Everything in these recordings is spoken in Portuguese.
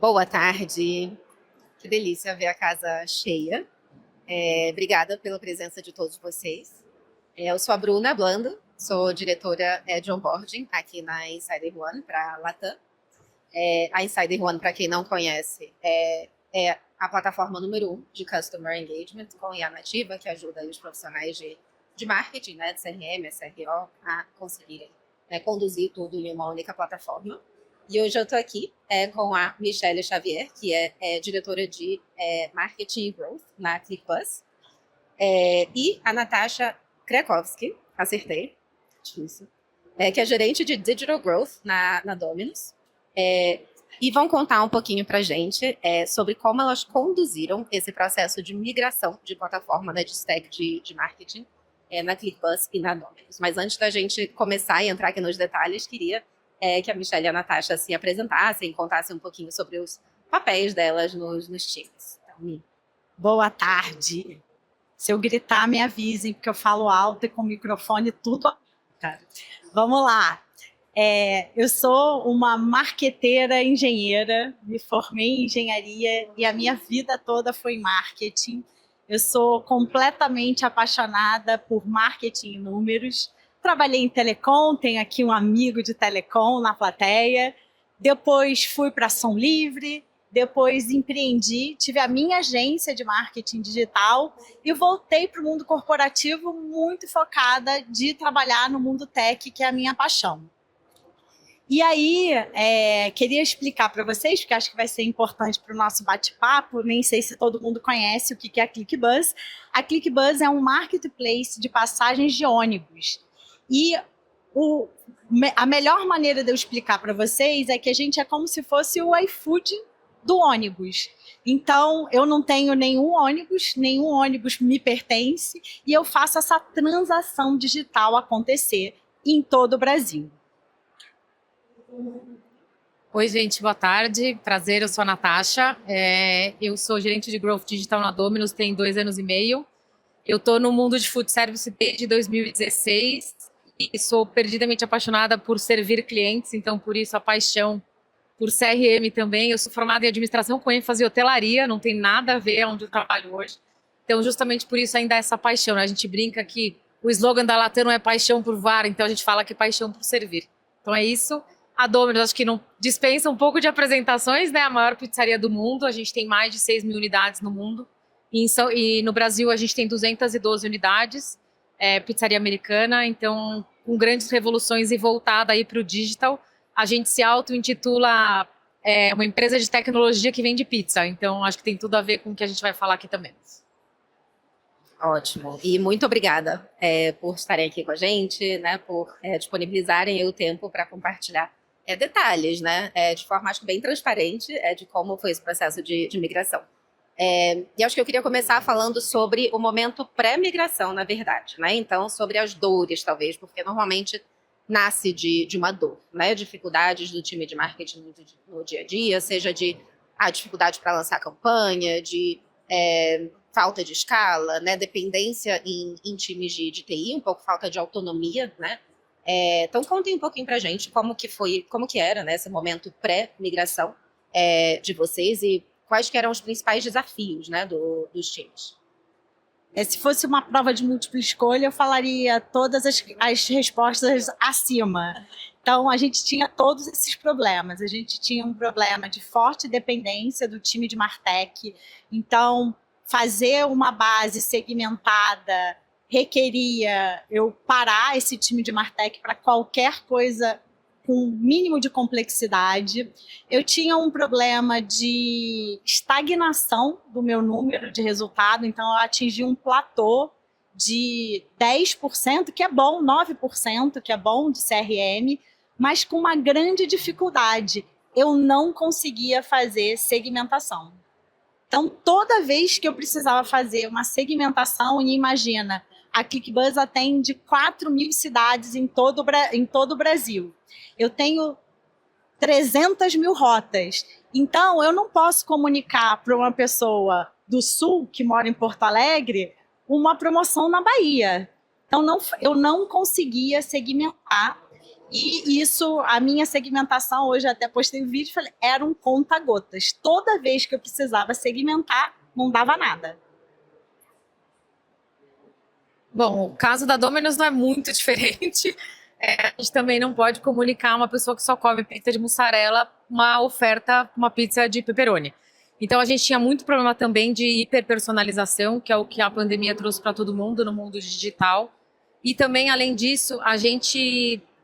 Boa tarde. Que delícia ver a casa cheia. Obrigada pela presença de todos vocês. Eu sou a Bruna Blando, sou diretora de onboarding aqui na Insider One para a Latam. A Insider One, para quem não conhece, é a plataforma número 1 de Customer Engagement com IA nativa, que ajuda aí os profissionais de marketing, né, de CRM, SRO, a conseguirem conduzir tudo em uma única plataforma. E hoje eu estou aqui com a Michelle Xavier, que é diretora de Marketing e Growth na ClickBus, e a Natasha Krakowski, acertei, difícil, que é gerente de Digital Growth na Domino's. E vão contar um pouquinho para a gente sobre como elas conduziram esse processo de migração de plataforma, né, de stack de marketing na ClickBus e na Domino's. Mas antes da gente começar e entrar aqui nos detalhes, queria que a Michelle e a Natasha se apresentassem e contassem um pouquinho sobre os papéis delas nos times. Então, Boa tarde. Se eu gritar, me avisem, porque eu falo alto e com o microfone tudo. Vamos lá. Eu sou uma marqueteira engenheira, me formei em engenharia e a minha vida toda foi em marketing. Eu sou completamente apaixonada por marketing e números. Trabalhei em telecom, tenho aqui um amigo de telecom na plateia. Depois fui para Ação Livre, depois empreendi, tive a minha agência de marketing digital e voltei para o mundo corporativo muito focada de trabalhar no mundo tech, que é a minha paixão. E aí, queria explicar para vocês, porque acho que vai ser importante para o nosso bate-papo, nem sei se todo mundo conhece o que é a ClickBus. A ClickBus é um marketplace de passagens de ônibus. E a melhor maneira de eu explicar para vocês é que a gente é como se fosse o iFood do ônibus. Então, eu não tenho nenhum ônibus me pertence, e eu faço essa transação digital acontecer em todo o Brasil. Oi, gente, boa tarde. Prazer, eu sou a Natasha. Eu sou gerente de Growth Digital na Domino's, tem 2 anos e meio. Eu estou no mundo de food service desde 2016 e sou perdidamente apaixonada por servir clientes, então por isso a paixão por CRM também. Eu sou formada em administração com ênfase em hotelaria, não tem nada a ver onde eu trabalho hoje. Então, justamente por isso ainda é essa paixão, né? A gente brinca que o slogan da Latam não é paixão por voar, então a gente fala que é paixão por servir. Então é isso. A Domino's, acho que não dispensa um pouco de apresentações, né? A maior pizzaria do mundo, a gente tem mais de 6 mil unidades no mundo. E no Brasil a gente tem 212 unidades, pizzaria americana, então com grandes revoluções e voltada aí para o digital. A gente se auto-intitula uma empresa de tecnologia que vende pizza, então acho que tem tudo a ver com o que a gente vai falar aqui também. ótimo. E muito obrigada por estarem aqui com a gente, né, por disponibilizarem o tempo para compartilhar detalhes, né, de forma acho que bem transparente de como foi esse processo de migração. E acho que eu queria começar falando sobre o momento pré-migração, na verdade, né? Então, sobre as dores, talvez, porque normalmente nasce de uma dor, né? Dificuldades do time de marketing no dia a dia, seja a dificuldade para lançar campanha, de falta de escala, né? Dependência em times de TI, um pouco falta de autonomia, né? Então, contem um pouquinho para a gente como que era, né, esse momento pré-migração de vocês e quais que eram os principais desafios, né, dos times. Se fosse uma prova de múltipla escolha, eu falaria todas as respostas acima. Então, a gente tinha todos esses problemas. A gente tinha um problema de forte dependência do time de Martech. Então, fazer uma base segmentada requeria eu parar esse time de Martech para qualquer coisa com um mínimo de complexidade. Eu tinha um problema de estagnação do meu número de resultado, então eu atingi um platô de 10%, que é bom, 9%, que é bom de CRM, mas com uma grande dificuldade. Eu não conseguia fazer segmentação. Então, toda vez que eu precisava fazer uma segmentação, e imagina, a ClickBus atende 4 mil cidades em todo o Brasil. Eu tenho 300 mil rotas. Então, eu não posso comunicar para uma pessoa do Sul, que mora em Porto Alegre, uma promoção na Bahia. Então, eu não conseguia segmentar. E isso, a minha segmentação, hoje até postei um vídeo, falei, era um conta-gotas. Toda vez que eu precisava segmentar, não dava nada. Bom, o caso da Domino's não é muito diferente. A gente também não pode comunicar a uma pessoa que só come pizza de mussarela uma oferta, uma pizza de pepperoni. Então a gente tinha muito problema também de hiperpersonalização, que é o que a pandemia trouxe para todo mundo no mundo digital. E também, além disso,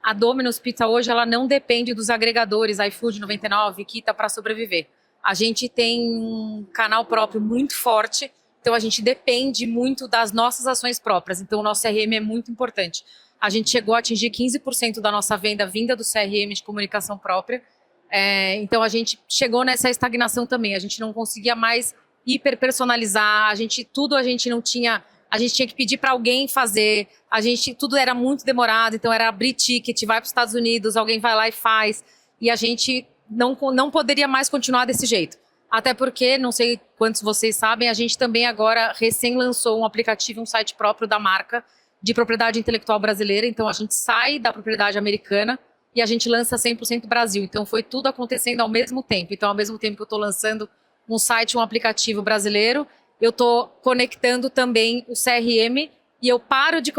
a Domino's Pizza hoje, ela não depende dos agregadores, iFood 99, Kita, para sobreviver. A gente tem um canal próprio muito forte, então a gente depende muito das nossas ações próprias. Então o nosso CRM é muito importante. A gente chegou a atingir 15% da nossa venda vinda do CRM de comunicação própria. Então a gente chegou nessa estagnação também. A gente não conseguia mais hiperpersonalizar, a gente não tinha. A gente tinha que pedir para alguém fazer, tudo era muito demorado, então era abrir ticket, vai para os Estados Unidos, alguém vai lá e faz, e a gente não poderia mais continuar desse jeito. Até porque, não sei quantos vocês sabem, a gente também agora recém lançou um aplicativo, um site próprio da marca de propriedade intelectual brasileira, então a gente sai da propriedade americana e a gente lança 100% Brasil. Então foi tudo acontecendo ao mesmo tempo. Então, ao mesmo tempo que eu estou lançando um site, um aplicativo brasileiro, eu estou conectando também o CRM e eu paro de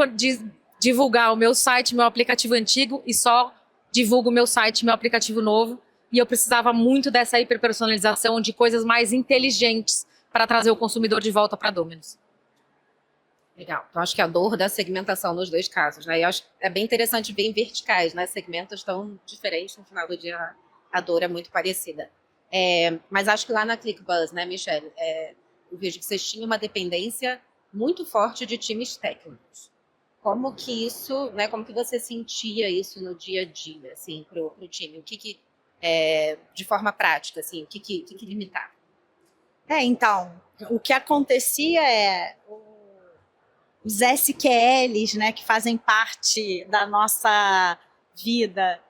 divulgar o meu site, meu aplicativo antigo e só divulgo o meu site, meu aplicativo novo. E eu precisava muito dessa hiperpersonalização de coisas mais inteligentes para trazer o consumidor de volta para a Domino's. Legal. Então, acho que a dor da segmentação nos dois casos, né? E acho que é bem interessante ver em verticais, né? Segmentos tão diferentes, no final do dia a dor é muito parecida. Mas acho que lá na ClickBuzz, né, Michelle, eu vejo que vocês tinham uma dependência muito forte de times técnicos. Como que isso, né? Como que você sentia isso no dia a dia, assim, pro time? O que de forma prática, assim, o que limitava? Então, o que acontecia os SQLs, né, que fazem parte da nossa vida,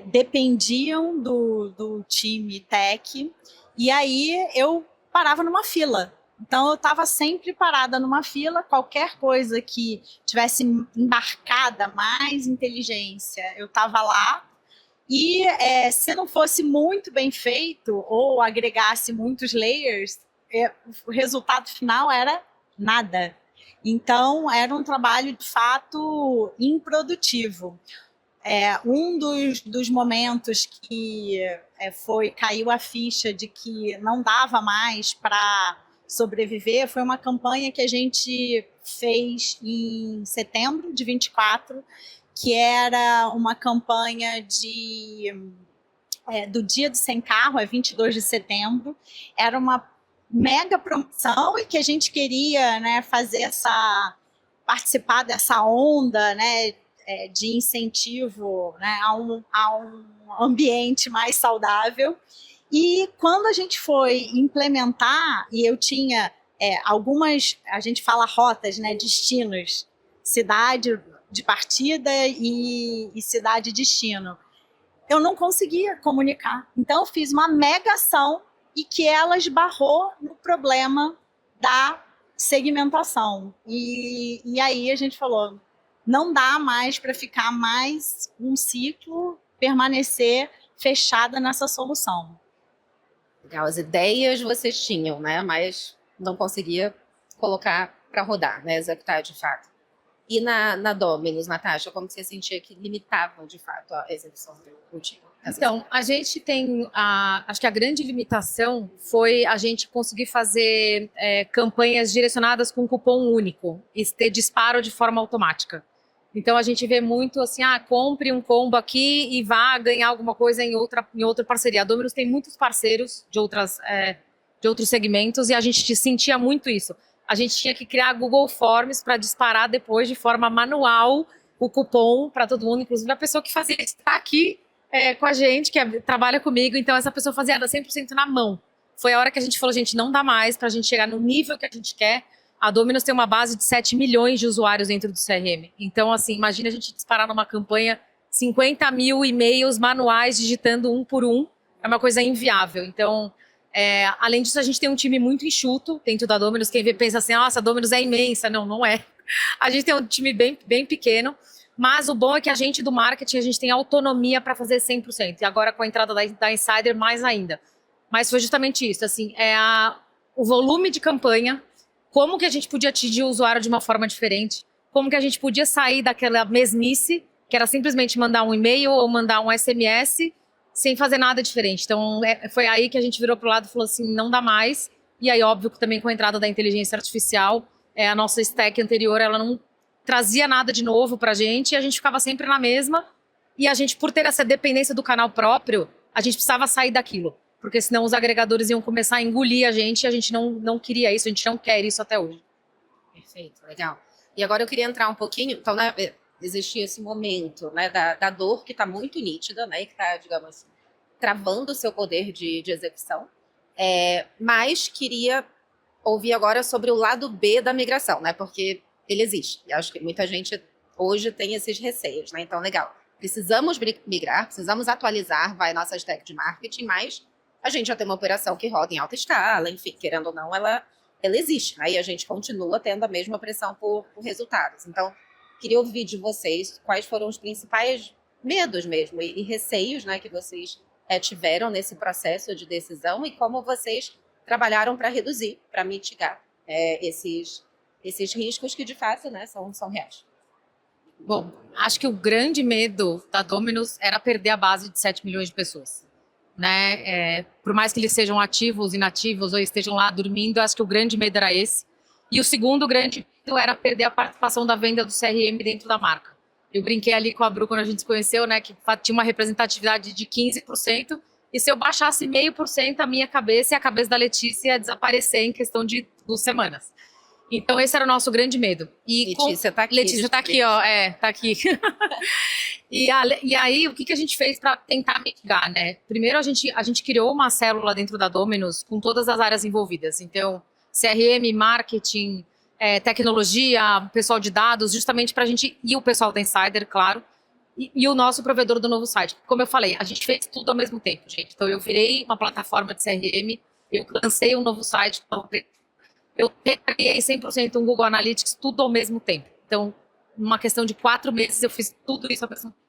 dependiam do time tech, e aí eu parava numa fila. Então, eu estava sempre parada numa fila, qualquer coisa que tivesse embarcada mais inteligência, eu estava lá. E se não fosse muito bem feito ou agregasse muitos layers, o resultado final era nada. Então, era um trabalho, de fato, improdutivo. Um dos momentos que caiu a ficha de que não dava mais para sobreviver foi uma campanha que a gente fez em setembro de 24, que era uma campanha do Dia do Sem Carro, 22 de setembro. Era uma mega promoção e que a gente queria, né, participar dessa onda, né, de incentivo, né, a um ambiente mais saudável. E quando a gente foi implementar, e eu tinha algumas, a gente fala rotas, né, destinos, cidade de partida e cidade de destino, eu não conseguia comunicar. Então, eu fiz uma mega ação e que ela esbarrou no problema da segmentação. E aí a gente falou, não dá mais para ficar mais um ciclo, permanecer fechada nessa solução. Legal, as ideias vocês tinham, né? Mas não conseguia colocar para rodar, né? Executar de fato. E na Domino's, Natasha, como você sentia que limitavam de fato a execução do time? Então, a gente tem, acho que a grande limitação foi a gente conseguir fazer campanhas direcionadas com cupom único e ter disparo de forma automática. Então, a gente vê muito assim, compre um combo aqui e vá ganhar alguma coisa em outra parceria. A Domino's tem muitos parceiros de outros segmentos e a gente sentia muito isso. A gente tinha que criar Google Forms para disparar depois de forma manual o cupom para todo mundo, inclusive a pessoa que fazia isso está aqui com a gente, que trabalha comigo, então essa pessoa fazia 100% na mão. Foi a hora que a gente falou, gente, não dá mais para a gente chegar no nível que a gente quer. A Domino's tem uma base de 7 milhões de usuários dentro do CRM. Então, assim, imagina a gente disparar numa campanha 50 mil e-mails manuais digitando um por um. É uma coisa inviável. Então, além disso, a gente tem um time muito enxuto dentro da Domino's. Quem vê pensa assim, nossa, a Domino's é imensa. Não, não é. A gente tem um time bem, bem pequeno, Mas o bom é que a gente do marketing, a gente tem autonomia para fazer 100%. E agora com a entrada da Insider, mais ainda. Mas foi justamente isso, assim, o volume de campanha, como que a gente podia atingir o usuário de uma forma diferente, como que a gente podia sair daquela mesmice, que era simplesmente mandar um e-mail ou mandar um SMS, sem fazer nada diferente. Então, foi aí que a gente virou pro lado e falou assim, não dá mais. E aí, óbvio, que também com a entrada da inteligência artificial, a nossa stack anterior, ela não trazia nada de novo pra gente, e a gente ficava sempre na mesma. E a gente, por ter essa dependência do canal próprio, a gente precisava sair daquilo. Porque senão os agregadores iam começar a engolir a gente não queria isso, a gente não quer isso até hoje. Perfeito, legal. E agora eu queria entrar um pouquinho, então, né, existia esse momento, né, da dor que está muito nítida, né, e que está, digamos assim, travando o seu poder de execução, mas queria ouvir agora sobre o lado B da migração, né, porque ele existe, e acho que muita gente hoje tem esses receios, né, então, legal, precisamos migrar, precisamos atualizar, nossa stack de marketing, mas a gente já tem uma operação que roda em alta escala, enfim, querendo ou não, ela existe, né? E a gente continua tendo a mesma pressão por resultados. Então, queria ouvir de vocês quais foram os principais medos mesmo e receios, né, que vocês tiveram nesse processo de decisão e como vocês trabalharam para reduzir, para mitigar esses riscos que, de fato, né, são reais. Bom, acho que o grande medo da Domino's era perder a base de 7 milhões de pessoas. Né? Por mais que eles sejam ativos, inativos ou estejam lá dormindo, acho que o grande medo era esse. E o segundo grande medo era perder a participação da venda do CRM dentro da marca. Eu brinquei ali com a Bru quando a gente se conheceu, né, que tinha uma representatividade de 15%, e se eu baixasse 0,5%, a minha cabeça e a cabeça da Letícia ia desaparecer em questão de 2 semanas. Então, esse era o nosso grande medo. Letícia tá aqui. Letícia tá aqui, ó. Tá aqui. E aí, o que a gente fez para tentar mitigar, né? Primeiro, a gente criou uma célula dentro da Domino's com todas as áreas envolvidas. Então, CRM, marketing, tecnologia, pessoal de dados, justamente para a gente... E o pessoal da Insider, claro. E o nosso provedor do novo site. Como eu falei, a gente fez tudo ao mesmo tempo, gente. Então, eu virei uma plataforma de CRM, eu lancei um novo site, eu criei 100% um Google Analytics, tudo ao mesmo tempo. Então, numa questão de 4 meses, eu fiz tudo isso ao mesmo tempo.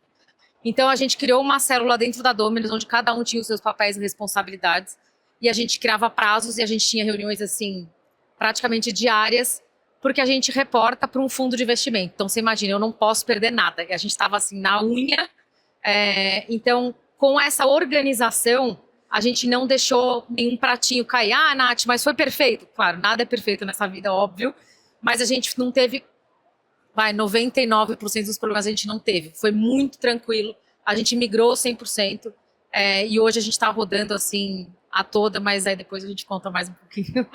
Então, a gente criou uma célula dentro da Domino's, onde cada um tinha os seus papéis e responsabilidades, e a gente criava prazos, e a gente tinha reuniões, assim, praticamente diárias, porque a gente reporta para um fundo de investimento. Então, você imagina, eu não posso perder nada. E a gente estava, assim, na unha. Então, com essa organização, a gente não deixou nenhum pratinho cair. Ah, Nath, mas foi perfeito. Claro, nada é perfeito nessa vida, óbvio. Mas a gente não teve... 99% dos problemas a gente não teve. Foi muito tranquilo. A gente migrou 100%. E hoje a gente está rodando, assim, a toda. Mas aí depois a gente conta mais um pouquinho.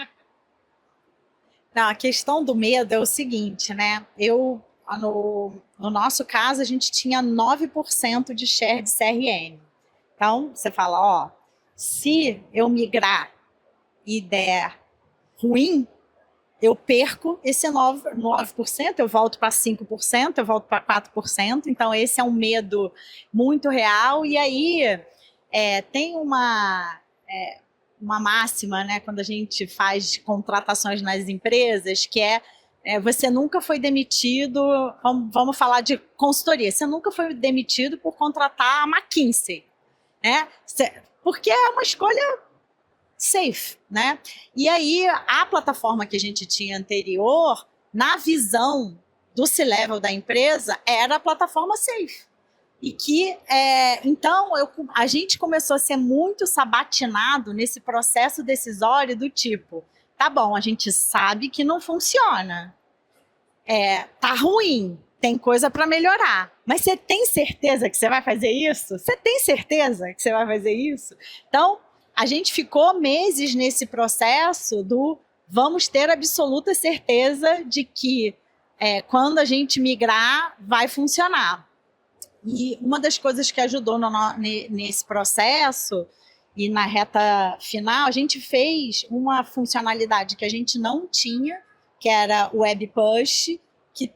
Não, a questão do medo é o seguinte, né? No nosso caso, a gente tinha 9% de share de CRM. Então, você fala, ó, se eu migrar e der ruim, eu perco esse 9%, eu volto para 5%, eu volto para 4%. Então, esse é um medo muito real. E aí, tem uma máxima, né, quando a gente faz contratações nas empresas, que você nunca foi demitido, vamos falar de consultoria, você nunca foi demitido por contratar a McKinsey, né? Porque é uma escolha safe, né? E aí, a plataforma que a gente tinha anterior, na visão do C-level da empresa, era a plataforma safe. E que, então, a gente começou a ser muito sabatinado nesse processo decisório do tipo, tá bom, a gente sabe que não funciona, tá ruim, tem coisa para melhorar, mas você tem certeza que você vai fazer isso? Você tem certeza que você vai fazer isso? Então, a gente ficou meses nesse processo do vamos ter absoluta certeza de que quando a gente migrar, vai funcionar. E uma das coisas que ajudou nesse processo e na reta final, a gente fez uma funcionalidade que a gente não tinha, que era o Web Push, que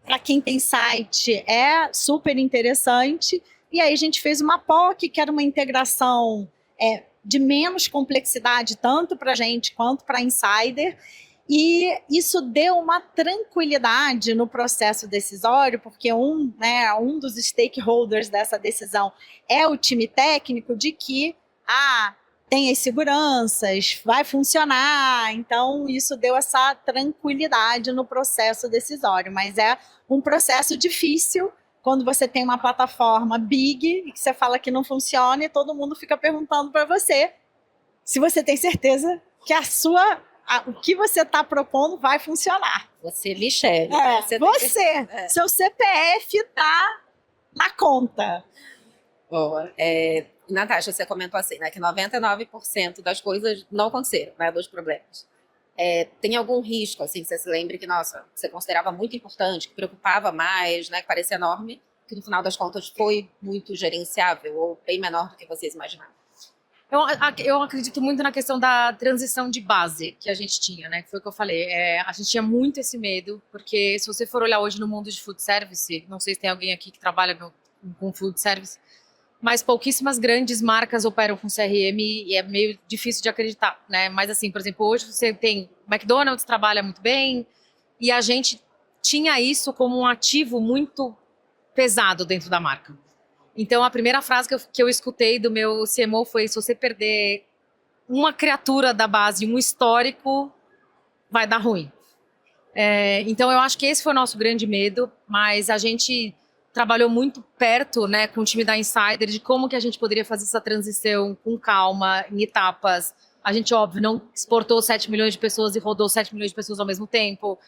para quem tem site é super interessante. E aí a gente fez uma POC, que era uma integração de menos complexidade, tanto para a gente quanto para a Insider. E isso deu uma tranquilidade no processo decisório, porque um dos stakeholders dessa decisão é o time técnico, de que tem as seguranças, vai funcionar. Então, isso deu essa tranquilidade no processo decisório. Mas é um processo difícil quando você tem uma plataforma big e que você fala que não funciona e todo mundo fica perguntando para você se você tem certeza que o que você está propondo vai funcionar. Você, Michele. Seu CPF está na conta. Boa. Natasha, você comentou assim, né, que 99% das coisas não aconteceram, né, dos problemas. Tem algum risco, assim, que você se lembre que, nossa, você considerava muito importante, que preocupava mais, né, que parecia enorme, que no final das contas foi muito gerenciável ou bem menor do que vocês imaginavam? Eu acredito muito na questão da transição de base que a gente tinha, né? Que foi o que eu falei. A gente tinha muito esse medo, porque se você for olhar hoje no mundo de food service, não sei se tem alguém aqui que trabalha com food service, mas pouquíssimas grandes marcas operam com CRM e é meio difícil de acreditar, né? Mas assim, por exemplo, hoje você tem McDonald's, trabalha muito bem, e a gente tinha isso como um ativo muito pesado dentro da marca. Então, a primeira frase que eu escutei do meu CMO foi: se você perder uma criatura da base, um histórico, vai dar ruim. Então, eu acho que esse foi o nosso grande medo, mas a gente trabalhou muito perto, né, com o time da Insider, de como que a gente poderia fazer essa transição com calma, em etapas. A gente, óbvio, não exportou 7 milhões de pessoas e rodou 7 milhões de pessoas ao mesmo tempo.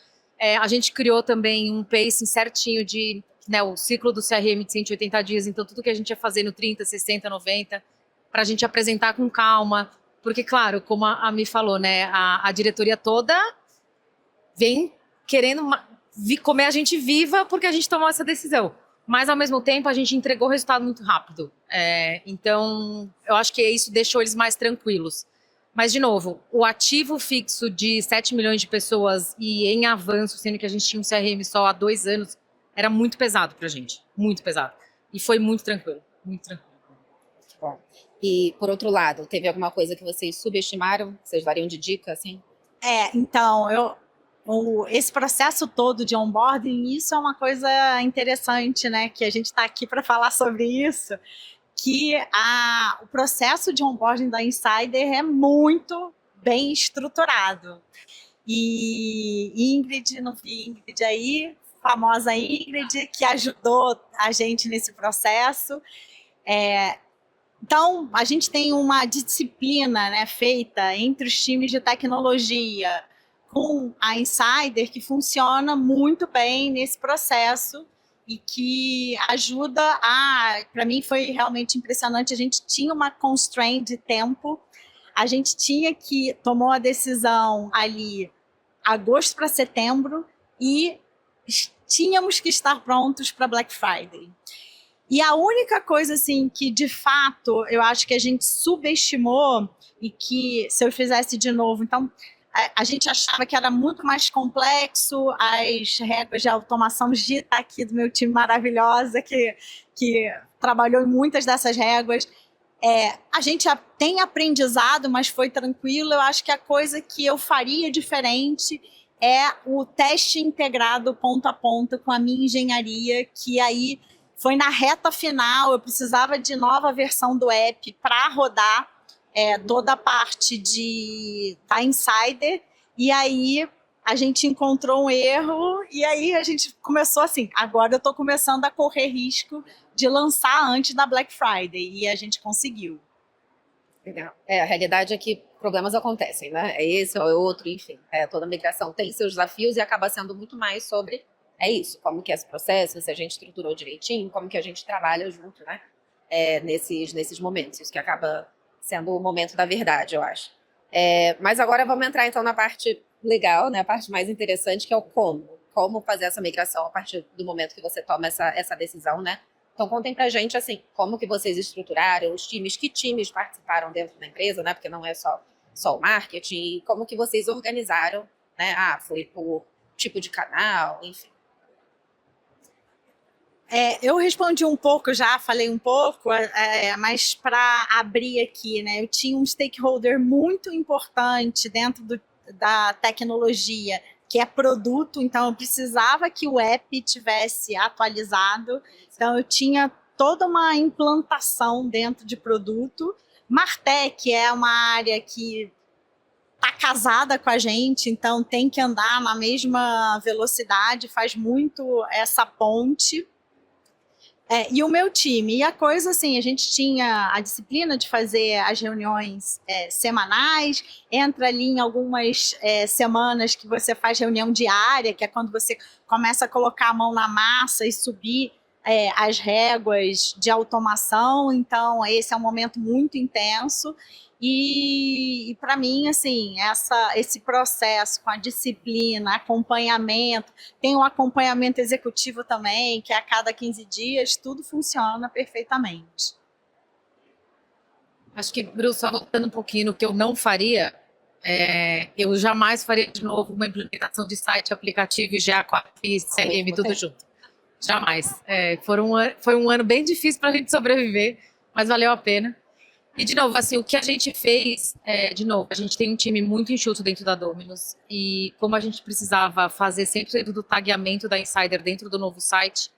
A gente criou também um pacing certinho de, né, o ciclo do CRM de 180 dias, então tudo que a gente ia fazer no 30, 60, 90, para a gente apresentar com calma, porque, claro, como a Mi falou, né, a diretoria toda vem querendo comer a gente viva porque a gente tomou essa decisão, mas ao mesmo tempo a gente entregou o resultado muito rápido, então eu acho que isso deixou eles mais tranquilos. Mas, de novo, o ativo fixo de 7 milhões de pessoas e em avanço, sendo que a gente tinha um CRM só há 2 anos, era muito pesado pra gente, muito pesado. E foi muito tranquilo, muito tranquilo. Bom. E, por outro lado, teve alguma coisa que vocês subestimaram? Vocês dariam de dica, assim? Então, esse processo todo de onboarding, isso é uma coisa interessante, né? Que a gente está aqui para falar sobre isso, que o processo de onboarding da Insider é muito bem estruturado. E Ingrid, não vi Ingrid aí, famosa Ingrid, que ajudou a gente nesse processo. Então, a gente tem uma disciplina, né, feita entre os times de tecnologia com a Insider, que funciona muito bem nesse processo e que ajuda para mim foi realmente impressionante. A gente tinha uma constraint de tempo, a gente tomou a decisão ali agosto para setembro e tínhamos que estar prontos para Black Friday. E a única coisa, assim, que de fato eu acho que a gente subestimou e que se eu fizesse de novo, então a gente achava que era muito mais complexo, as regras de automação, Gi está aqui do meu time maravilhosa, que trabalhou em muitas dessas regras. A gente tem aprendizado, mas foi tranquilo. Eu acho que a coisa que eu faria diferente é o teste integrado ponto a ponto com a minha engenharia, que aí foi na reta final, eu precisava de nova versão do app para rodar toda a parte da Insider, e aí a gente encontrou um erro, e aí a gente começou assim, agora eu estou começando a correr risco de lançar antes da Black Friday, e a gente conseguiu. Legal. A realidade é que problemas acontecem, né? Esse ou outro, enfim. Toda migração tem seus desafios e acaba sendo muito mais sobre isso, como que é esse processo, se a gente estruturou direitinho, como que a gente trabalha junto, né? Nesses momentos, isso que acaba sendo o momento da verdade, eu acho. Mas agora vamos entrar então na parte legal, né? A parte mais interessante, que é o como fazer essa migração a partir do momento que você toma essa decisão, né? Então contem pra gente, assim, como que vocês estruturaram os times, que times participaram dentro da empresa, né? Porque não é só o marketing, como que vocês organizaram, né? Foi por tipo de canal, enfim. Eu respondi um pouco já, falei um pouco, mas para abrir aqui, né? Eu tinha um stakeholder muito importante dentro da tecnologia, que é produto, então eu precisava que o app tivesse atualizado, então eu tinha toda uma implantação dentro de produto. Martech é uma área que está casada com a gente, então tem que andar na mesma velocidade, faz muito essa ponte. E o meu time, e a coisa assim, a gente tinha a disciplina de fazer as reuniões semanais, entra ali em algumas semanas que você faz reunião diária, que é quando você começa a colocar a mão na massa e subir as réguas de automação, então esse é um momento muito intenso. E para mim, assim, esse processo com a disciplina, acompanhamento, tem um acompanhamento executivo também, que é a cada 15 dias, tudo funciona perfeitamente. Acho que, Bruce, só voltando um pouquinho no que eu não faria, eu jamais faria de novo uma implementação de site, aplicativo, já com a CRM, tudo junto. Jamais. Foi um ano bem difícil para a gente sobreviver, mas valeu a pena. E, de novo, assim, o que a gente fez, a gente tem um time muito enxuto dentro da Domino's, e como a gente precisava fazer sempre do tagueamento da Insider dentro do novo site,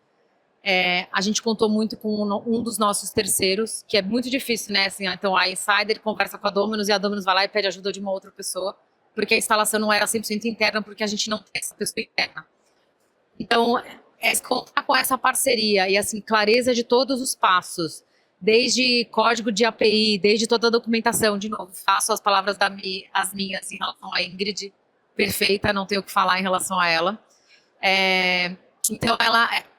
a gente contou muito com um dos nossos terceiros, que é muito difícil, né? Assim, então a Insider conversa com a Domino's e a Domino's vai lá e pede ajuda de uma outra pessoa, porque a instalação não era 100% interna, porque a gente não tem essa pessoa interna. Então, contar com essa parceria e, assim, clareza de todos os passos, desde código de API, desde toda a documentação, de novo, faço as palavras as minhas em relação à Ingrid, perfeita, não tenho o que falar em relação a ela. Então,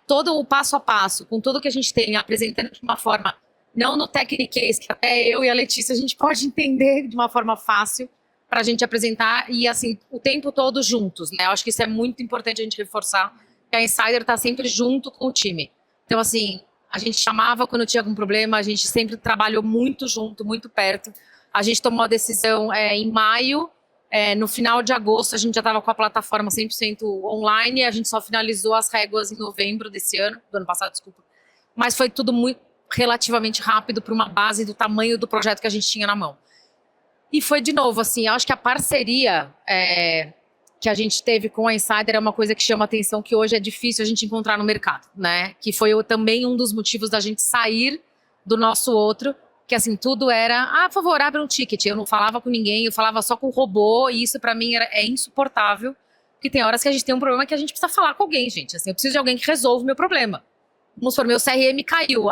todo o passo a passo, com tudo que a gente tem, apresentando de uma forma, não no Technicase, que até eu e a Letícia a gente pode entender de uma forma fácil, para a gente apresentar, e assim, o tempo todo juntos, né? Eu acho que isso é muito importante a gente reforçar, que a Insider está sempre junto com o time. Então, assim, a gente chamava quando tinha algum problema, a gente sempre trabalhou muito junto, muito perto. A gente tomou a decisão em maio, no final de agosto a gente já estava com a plataforma 100% online, e a gente só finalizou as réguas em novembro desse ano, do ano passado, desculpa. Mas foi tudo muito relativamente rápido para uma base do tamanho do projeto que a gente tinha na mão. E foi, de novo, assim, eu acho que a parceria que a gente teve com a Insider é uma coisa que chama atenção, que hoje é difícil a gente encontrar no mercado, né? Que foi também um dos motivos da gente sair do nosso outro, que assim, tudo era, por favor, abre um ticket. Eu não falava com ninguém, eu falava só com o robô, e isso para mim é insuportável, porque tem horas que a gente tem um problema que a gente precisa falar com alguém, gente. Assim, eu preciso de alguém que resolva o meu problema. Vamos supor, meu CRM caiu,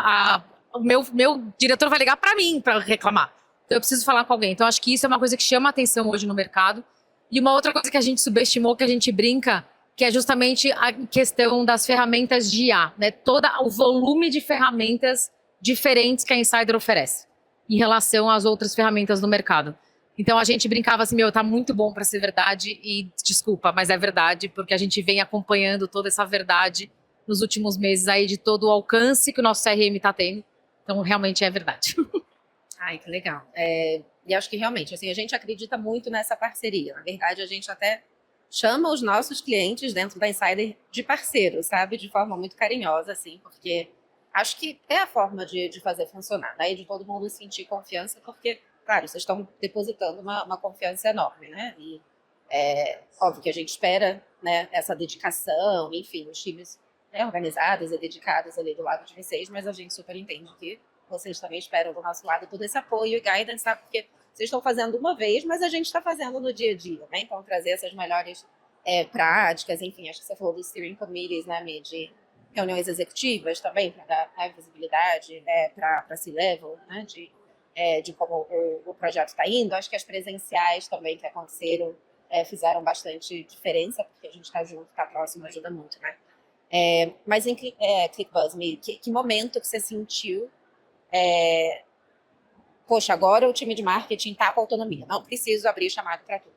o meu diretor vai ligar para mim para reclamar. Então eu preciso falar com alguém. Então acho que isso é uma coisa que chama atenção hoje no mercado. E uma outra coisa que a gente subestimou, que a gente brinca, que é justamente a questão das ferramentas de IA, né? Todo o volume de ferramentas diferentes que a Insider oferece em relação às outras ferramentas do mercado. Então a gente brincava assim, tá muito bom para ser verdade, e desculpa, mas é verdade, porque a gente vem acompanhando toda essa verdade nos últimos meses aí, de todo o alcance que o nosso CRM está tendo. Então realmente é verdade. Ai, que legal. E acho que realmente, assim, a gente acredita muito nessa parceria. Na verdade, a gente até chama os nossos clientes dentro da Insider de parceiros, sabe? De forma muito carinhosa, assim, porque acho que é a forma de fazer funcionar, né? E de todo mundo sentir confiança, porque, claro, vocês estão depositando uma confiança enorme, né? E óbvio que a gente espera, né, essa dedicação, enfim, os times, né, organizados e dedicados ali do lado de vocês, mas a gente super entende que vocês também esperam do nosso lado todo esse apoio e guidance, sabe? Porque vocês estão fazendo uma vez, mas a gente está fazendo no dia a dia, né? Então, trazer essas melhores práticas, enfim, acho que você falou dos steering committees, né, de reuniões executivas também, para dar visibilidade para C-level, né, de como o projeto está indo. Acho que as presenciais também que aconteceram fizeram bastante diferença, porque a gente está junto, está próximo, ajuda muito, né? Mas em ClickBuzz, que momento que você sentiu poxa, agora o time de marketing está com autonomia, não preciso abrir chamado para tudo.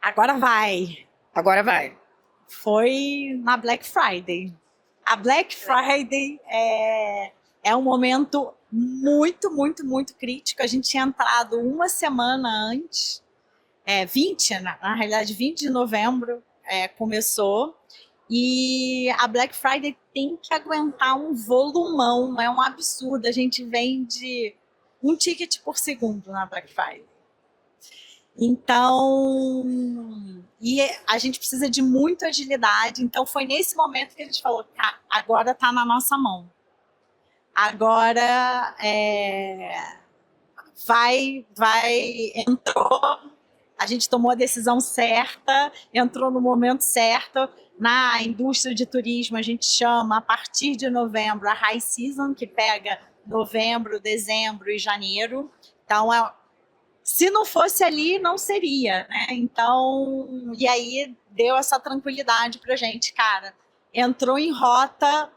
Agora vai. Agora vai. Foi na Black Friday. A Black Friday é um momento muito, muito, muito crítico. A gente tinha entrado uma semana antes, 20, na realidade, 20 de novembro começou. E a Black Friday tem que aguentar um volumão, é um absurdo. A gente vende um ticket por segundo na Black Friday. Então, e a gente precisa de muita agilidade. Então, foi nesse momento que a gente falou, "Tá, agora está na nossa mão. Agora entrou, a gente tomou a decisão certa, entrou no momento certo. Na indústria de turismo, a gente chama, a partir de novembro, a high season, que pega novembro, dezembro e janeiro. Então, se não fosse ali, não seria, né? Então, e aí deu essa tranquilidade pra gente, cara. Entrou em rota,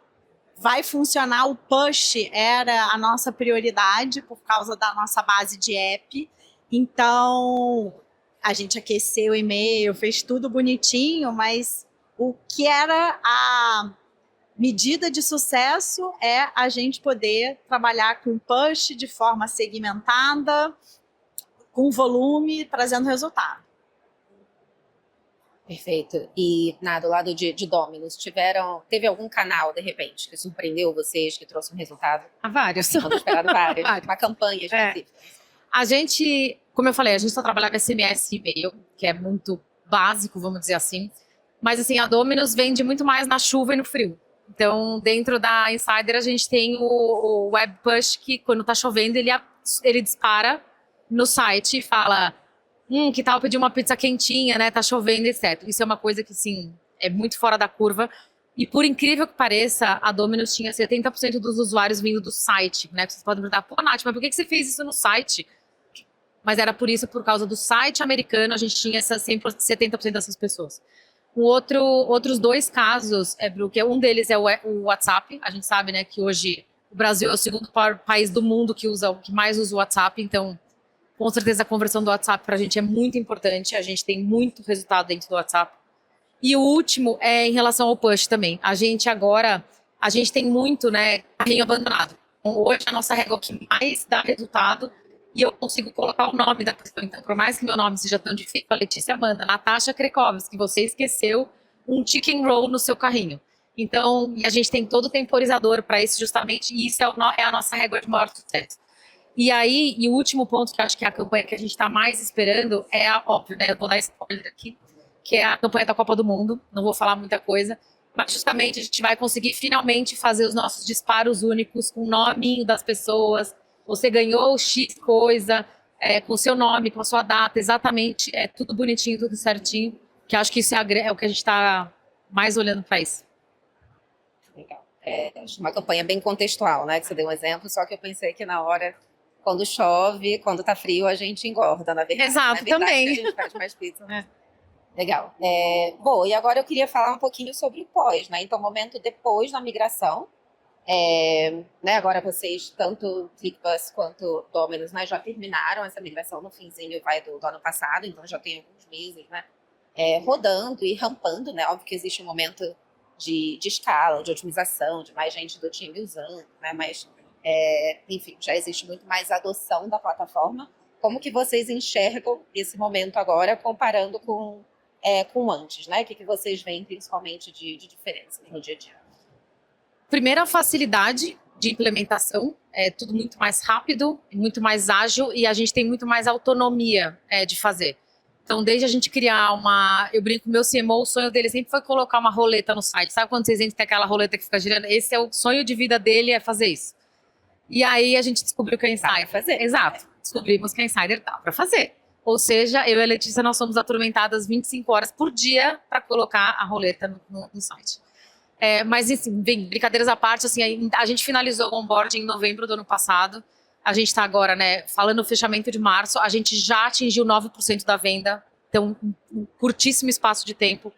vai funcionar. O push era a nossa prioridade por causa da nossa base de app. Então, a gente aqueceu o e-mail, fez tudo bonitinho, mas o que era a medida de sucesso é a gente poder trabalhar com push de forma segmentada, com volume, trazendo resultado. Perfeito. E do lado de Domino's, teve algum canal, de repente, que surpreendeu vocês, que trouxe um resultado? Há vários. Não esperado vários. Vários. Uma campanha específica. A gente, como eu falei, a gente só trabalha com SMS e e-mail, que é muito básico, vamos dizer assim. Mas assim, a Domino's vende muito mais na chuva e no frio. Então, dentro da Insider, a gente tem o Web Push, que quando tá chovendo, ele dispara no site e fala... que tal pedir uma pizza quentinha, né? Tá chovendo, etc. Isso é uma coisa que, sim, é muito fora da curva. E por incrível que pareça, a Domino's tinha 70% dos usuários vindo do site, né? Vocês podem perguntar, pô, Nath, mas por que você fez isso no site? Mas era por causa do site americano, a gente tinha essas 70% dessas pessoas. Outros dois casos, Bru, um deles é o WhatsApp. A gente sabe, né, que hoje o Brasil é o segundo país do mundo que mais usa o WhatsApp, então... Com certeza a conversão do WhatsApp para a gente é muito importante, a gente tem muito resultado dentro do WhatsApp. E o último é em relação ao push também. A gente tem muito, né, carrinho abandonado. Então, hoje a nossa régua que mais dá resultado e eu consigo colocar o nome da pessoa. Então, por mais que meu nome seja tão difícil, a Letícia Amanda, Natasha Krekovski, que você esqueceu um chicken roll no seu carrinho. Então, a gente tem todo o temporizador para isso justamente, e isso é a nossa régua de maior sucesso. E aí, o último ponto que eu acho que é a campanha que a gente está mais esperando é óbvio, né? Eu vou dar spoiler aqui, que é a campanha da Copa do Mundo. Não vou falar muita coisa, mas justamente a gente vai conseguir finalmente fazer os nossos disparos únicos com o nominho das pessoas. Você ganhou X coisa, com o seu nome, com a sua data, exatamente, tudo bonitinho, tudo certinho. Que eu acho que isso é o que a gente está mais olhando para isso. Legal. Acho uma campanha bem contextual, né? Que você deu um exemplo, só que eu pensei que na hora... Quando chove, quando tá frio, a gente engorda, na verdade. Exato, também. A gente faz mais pizza. Legal. Bom, e agora eu queria falar um pouquinho sobre o pós, né? Então, momento depois da migração. Né? Agora vocês, tanto ClickBus quanto Domino's, né, já terminaram essa migração no finzinho do ano passado, então já tem alguns meses, né? Rodando e rampando, né? Óbvio que existe um momento de escala, de otimização, de mais gente do time usando, né? Mas... enfim, já existe muito mais adoção da plataforma. Como que vocês enxergam esse momento agora comparando com antes, né? O que vocês veem principalmente de diferença no dia a dia? Primeiro, a facilidade de implementação, é tudo muito mais rápido, muito mais ágil e a gente tem muito mais autonomia de fazer. Então, desde a gente criar eu brinco com o meu CMO, o sonho dele sempre foi colocar uma roleta no site. Sabe quando vocês entram e tem aquela roleta que fica girando? Esse é o sonho de vida dele, é fazer isso. E aí a gente descobriu que a Insider... fazer. Exato. Descobrimos que a Insider dá para fazer. Ou seja, eu e a Letícia, nós somos atormentadas 25 horas por dia para colocar a roleta no site. Mas, assim, brincadeiras à parte, assim, a gente finalizou o onboarding em novembro do ano passado. A gente está agora, né, falando no fechamento de março, a gente já atingiu 9% da venda. Então, um curtíssimo espaço de tempo.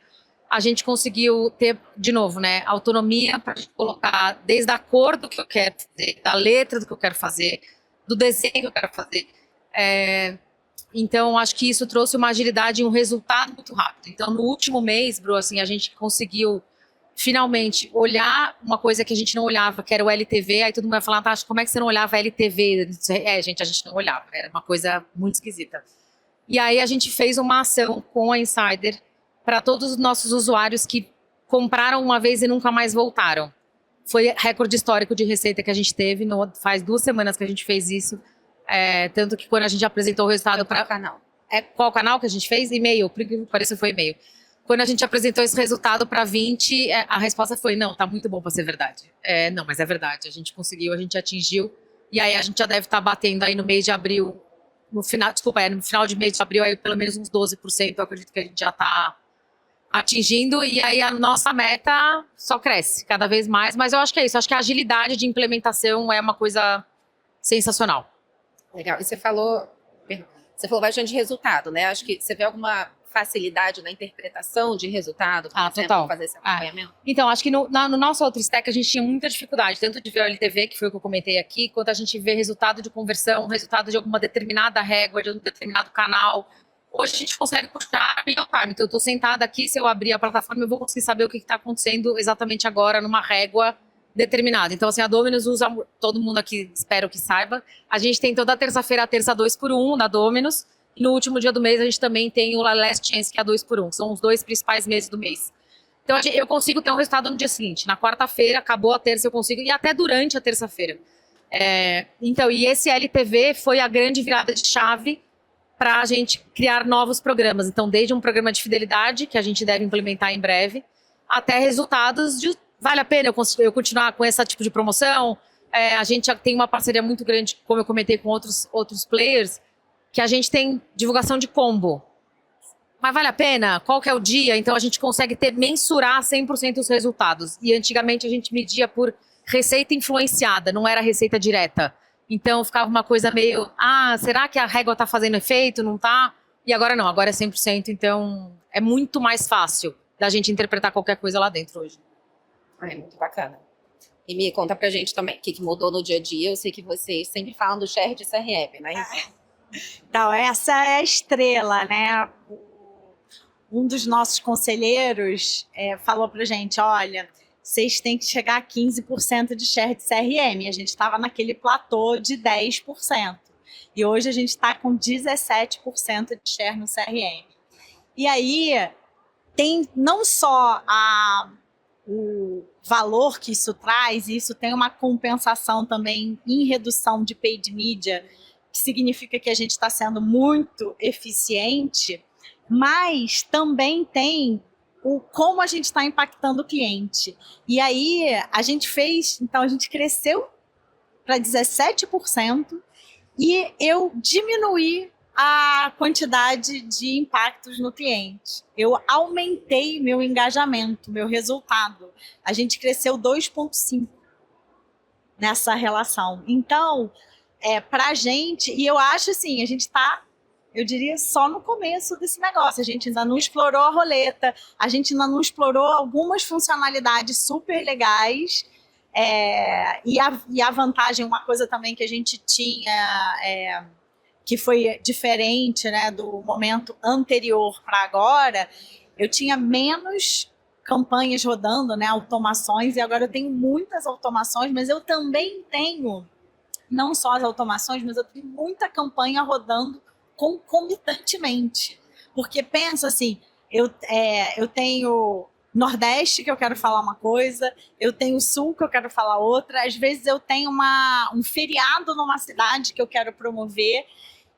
A gente conseguiu ter, de novo, né, autonomia para colocar desde a cor do que eu quero fazer, da letra do que eu quero fazer, do desenho que eu quero fazer. Então, acho que isso trouxe uma agilidade e um resultado muito rápido. Então, no último mês, Bru, assim, a gente conseguiu finalmente olhar uma coisa que a gente não olhava, que era o LTV. Aí todo mundo vai falar, Natasha, como é que você não olhava LTV? Gente, a gente não olhava, era uma coisa muito esquisita. E aí a gente fez uma ação com a Insider para todos os nossos usuários que compraram uma vez e nunca mais voltaram. Foi recorde histórico de receita que a gente teve, faz 2 semanas que a gente fez isso, tanto que quando a gente apresentou o resultado para o canal. Qual canal que a gente fez? E-mail, por que pareceu foi e-mail. Quando a gente apresentou esse resultado para 20, a resposta foi, não, tá muito bom para ser verdade. Não, mas é verdade, a gente conseguiu, a gente atingiu, e aí a gente já deve estar batendo aí no mês de abril, no final de mês de abril, aí pelo menos uns 12%, eu acredito que a gente já está atingindo, e aí a nossa meta só cresce cada vez mais, mas eu acho que é isso, acho que a agilidade de implementação é uma coisa sensacional. Legal. E você falou bastante de resultado, né? Acho que você vê alguma facilidade na interpretação de resultado, por exemplo, total. fazer esse acompanhamento? Então, acho que no nosso outro stack a gente tinha muita dificuldade, tanto de ver o LTV, que foi o que eu comentei aqui, quanto a gente ver resultado de conversão, resultado de alguma determinada régua, de um determinado canal. Hoje a gente consegue puxar real time. Então, eu estou sentada aqui, se eu abrir a plataforma, eu vou conseguir saber o que está acontecendo exatamente agora numa régua determinada. Então, assim, a Dominus usa, todo mundo aqui, espero que saiba, a gente tem toda terça-feira a terça 2x1 na Dominus, e no último dia do mês a gente também tem o Last Chance, que é a 2x1, que são os 2 principais meses do mês. Então, eu consigo ter um resultado no dia seguinte. Na quarta-feira, acabou a terça, eu consigo, e até durante a terça-feira. Então, e esse LTV foi a grande virada de chave para a gente criar novos programas. Então, desde um programa de fidelidade, que a gente deve implementar em breve, até resultados de vale a pena eu continuar com esse tipo de promoção. A gente já tem uma parceria muito grande, como eu comentei, com outros players, que a gente tem divulgação de combo. Mas vale a pena? Qual que é o dia? Então a gente consegue mensurar 100% os resultados. E antigamente a gente media por receita influenciada, não era receita direta. Então ficava uma coisa meio, será que a régua está fazendo efeito? Não está? E agora não, agora é 100%, então é muito mais fácil da gente interpretar qualquer coisa lá dentro hoje. É muito bacana. E me conta pra gente também o que mudou no dia a dia. Eu sei que vocês sempre falam do share de CRM, né? Então, essa é a estrela, né? Um dos nossos conselheiros falou pra gente, olha, vocês têm que chegar a 15% de share de CRM. A gente estava naquele platô de 10%. E hoje a gente está com 17% de share no CRM. E aí, tem não só o valor que isso traz, isso tem uma compensação também em redução de paid media, que significa que a gente está sendo muito eficiente, mas também tem como a gente está impactando o cliente. E aí a gente cresceu para 17% e eu diminuí a quantidade de impactos no cliente. Eu aumentei meu engajamento, meu resultado. A gente cresceu 2,5 nessa relação. Então, para a gente, e eu acho assim, a gente está, eu diria, só no começo desse negócio. A gente ainda não explorou a roleta, a gente ainda não explorou algumas funcionalidades super legais. E a vantagem, uma coisa também que a gente tinha... que foi diferente, né, do momento anterior para agora, eu tinha menos campanhas rodando, né, automações, e agora eu tenho muitas automações, mas eu também tenho, não só as automações, mas eu tenho muita campanha rodando concomitantemente. Porque pensa assim, eu tenho Nordeste, que eu quero falar uma coisa, eu tenho Sul, que eu quero falar outra, às vezes eu tenho um feriado numa cidade que eu quero promover,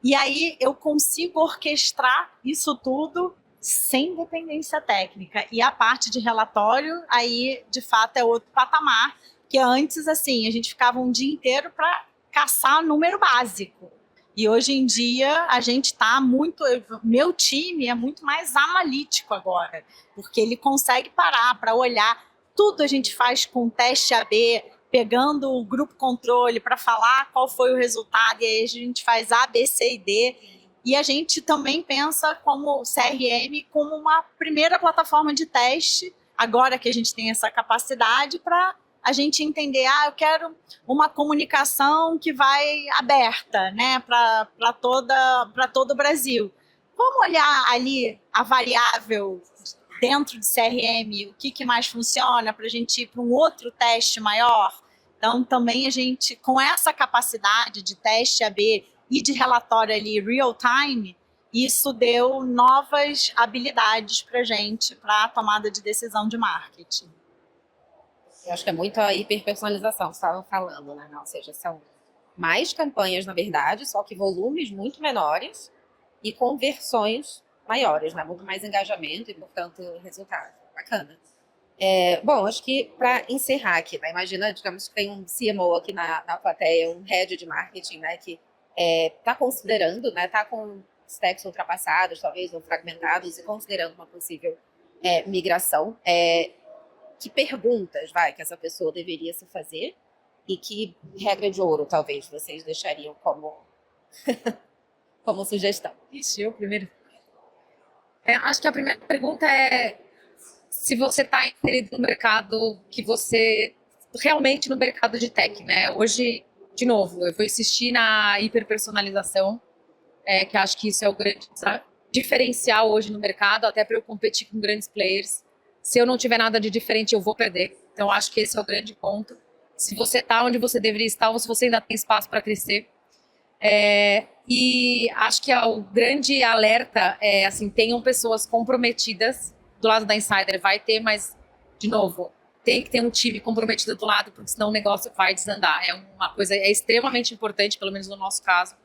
e aí eu consigo orquestrar isso tudo sem dependência técnica. E a parte de relatório, aí, de fato, é outro patamar, que antes, assim, a gente ficava um dia inteiro para caçar número básico. E hoje em dia, a gente está muito... Meu time é muito mais analítico agora, porque ele consegue parar para olhar. Tudo a gente faz com teste AB, pegando o grupo controle para falar qual foi o resultado, e aí a gente faz A, B, C e D. E a gente também pensa como CRM como uma primeira plataforma de teste, agora que a gente tem essa capacidade, para a gente entender, eu quero uma comunicação que vai aberta, né, para todo o Brasil. Vamos olhar ali a variável dentro de CRM, o que mais funciona para a gente ir para um outro teste maior. Então, também a gente, com essa capacidade de teste AB e de relatório ali real time, isso deu novas habilidades para a gente, para a tomada de decisão de marketing. Eu acho que é muito a hiperpersonalização que você estava falando, né? Ou seja, são mais campanhas, na verdade, só que volumes muito menores e conversões maiores, né? Muito mais engajamento e, portanto, resultado. Bacana. Bom, acho que para encerrar aqui, né? Imagina, digamos que tem um CMO aqui na plateia, um head de marketing, né? Que está considerando, né? Está com stacks ultrapassados, talvez, ou fragmentados, e considerando uma possível migração. Que perguntas, que essa pessoa deveria se fazer e que regra de ouro, talvez, vocês deixariam como sugestão? Ixi, eu primeiro. Acho que a primeira pergunta é se você está inserido no mercado realmente no mercado de tech, né? Hoje, de novo, eu vou insistir na hiperpersonalização, que acho que isso é o grande diferencial hoje no mercado, até para eu competir com grandes players. Se eu não tiver nada de diferente, eu vou perder. Então, acho que esse é o grande ponto. Se você está onde você deveria estar, ou se você ainda tem espaço para crescer. E acho que o grande alerta é, assim, tenham pessoas comprometidas do lado da Insider, vai ter, mas, de novo, tem que ter um time comprometido do lado, porque senão o negócio vai desandar. É uma coisa, extremamente importante, pelo menos no nosso caso,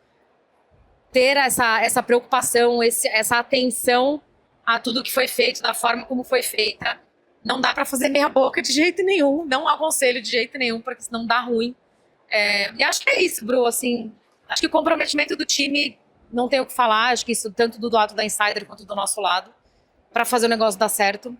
ter essa preocupação, essa atenção a tudo que foi feito, da forma como foi feita. Não dá para fazer meia boca de jeito nenhum, não aconselho de jeito nenhum, porque senão dá ruim. E acho que é isso, Bru, assim, acho que o comprometimento do time não tem o que falar, acho que isso tanto do lado da Insider quanto do nosso lado, para fazer o negócio dar certo,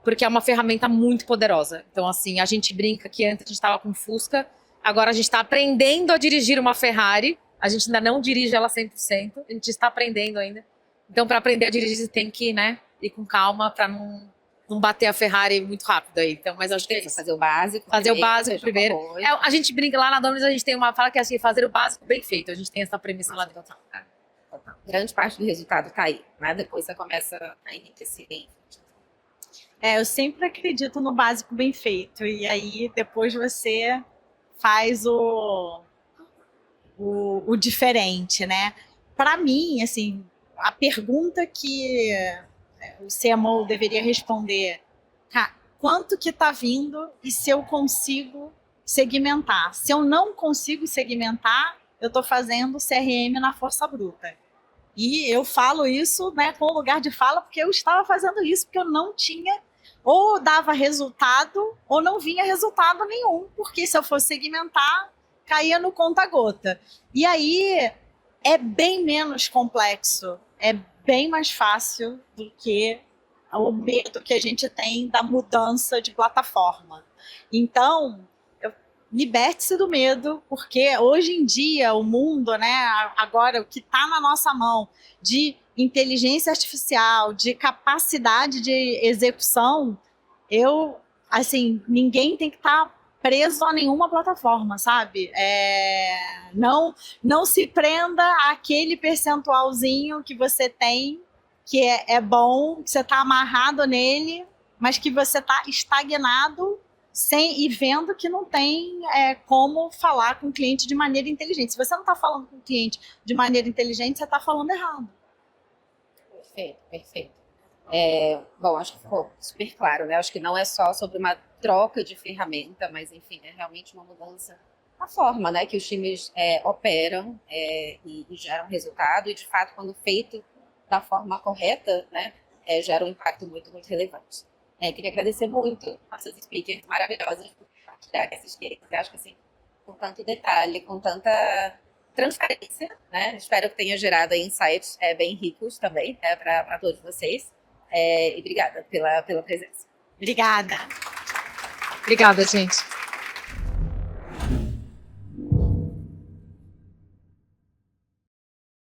porque é uma ferramenta muito poderosa. Então, assim, a gente brinca que antes a gente estava com Fusca, agora a gente está aprendendo a dirigir uma Ferrari, a gente ainda não dirige ela 100%, a gente está aprendendo ainda. Então, para aprender a dirigir, você tem que, né, ir com calma para não bater a Ferrari muito rápido aí. Então, mas acho que é isso. Fazer o básico. Fazer o básico primeiro. A gente brinca lá na Domino's, a gente tem uma fala que é assim, fazer o básico bem feito. A gente tem essa premissa lá dentro. Grande parte do resultado está aí, né? Depois você começa a enriquecer. Eu sempre acredito no básico bem feito. E aí, depois você faz o diferente, né? Para mim, assim, a pergunta que o CMO deveria responder, quanto que está vindo e se eu consigo segmentar? Se eu não consigo segmentar, eu estou fazendo CRM na força bruta. E eu falo isso, né, com lugar de fala, porque eu estava fazendo isso, porque eu não tinha, ou dava resultado, ou não vinha resultado nenhum, porque se eu fosse segmentar, caía no conta-gota. E aí é bem menos complexo, é bem mais fácil do que o medo que a gente tem da mudança de plataforma. Então, liberte-se do medo, porque hoje em dia o mundo, né, agora o que está na nossa mão de inteligência artificial, de capacidade de execução, ninguém tem que estar preso a nenhuma plataforma, sabe? Não se prenda àquele percentualzinho que você tem, que é bom, que você está amarrado nele, mas que você está estagnado e vendo que não tem como falar com o cliente de maneira inteligente. Se você não está falando com o cliente de maneira inteligente, você está falando errado. Perfeito. Bom, acho que ficou super claro, né? Acho que não é só sobre uma troca de ferramenta, mas, enfim, é realmente uma mudança na forma, né, que os times operam e geram resultado. E, de fato, quando feito da forma correta, né, gera um impacto muito, muito relevante. Queria agradecer muito nossas speakers maravilhosas por compartilhar esses cases. Eu acho que, assim, com tanto detalhe, com tanta transparência, né? Espero que tenha gerado aí insights bem ricos também para todos vocês. E obrigada pela presença. Obrigada. Obrigada, gente.